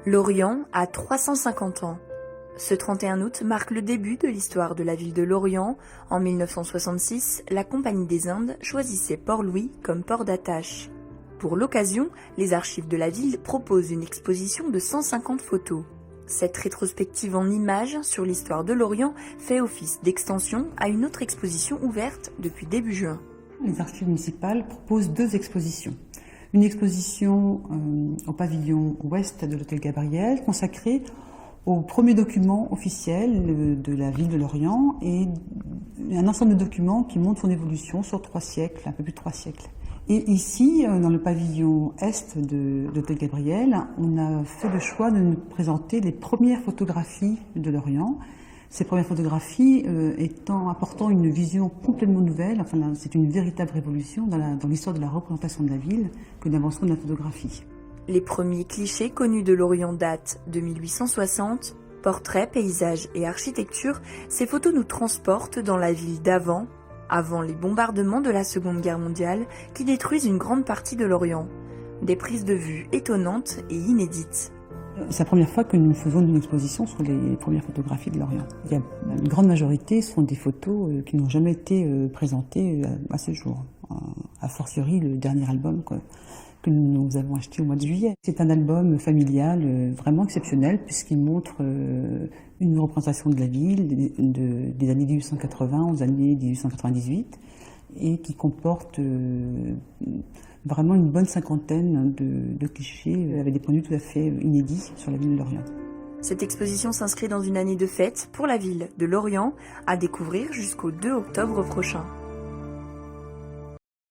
Lorient a 350 ans. Ce 31 août marque le début de l'histoire de la ville de Lorient. En 1966, la Compagnie des Indes choisissait Port-Louis comme port d'attache. Pour l'occasion, les archives de la ville proposent une exposition de 150 photos. Cette rétrospective en images sur l'histoire de Lorient fait office d'extension à une autre exposition ouverte depuis début juin. Les archives municipales proposent 2 expositions. Une exposition au pavillon ouest de l'hôtel Gabriel consacrée aux premiers documents officiels de la ville de Lorient et un ensemble de documents qui montrent son évolution sur 3 siècles, un peu plus de 3 siècles. Et ici, dans le pavillon est de l'hôtel Gabriel, on a fait le choix de nous présenter les premières photographies de Lorient. Ces premières photographies apportant une vision complètement nouvelle, enfin c'est une véritable révolution dans l'histoire de la représentation de la ville que l'invention de la photographie. Les premiers clichés connus de Lorient datent de 1860. Portraits, paysages et architecture, ces photos nous transportent dans la ville d'avant, avant les bombardements de la Seconde Guerre mondiale qui détruisent une grande partie de Lorient. Des prises de vue étonnantes et inédites. C'est la première fois que nous faisons une exposition sur les premières photographies de Lorient. Une grande majorité sont des photos qui n'ont jamais été présentées à ce jour. A fortiori, le dernier album que nous avons acheté au mois de juillet. C'est un album familial vraiment exceptionnel puisqu'il montre une représentation de la ville des années 1880 aux années 1898 et qui comporte vraiment une bonne cinquantaine de clichés avec des points de vue tout à fait inédits sur la ville de Lorient. Cette exposition s'inscrit dans une année de fête pour la ville de Lorient à découvrir jusqu'au 2 octobre prochain.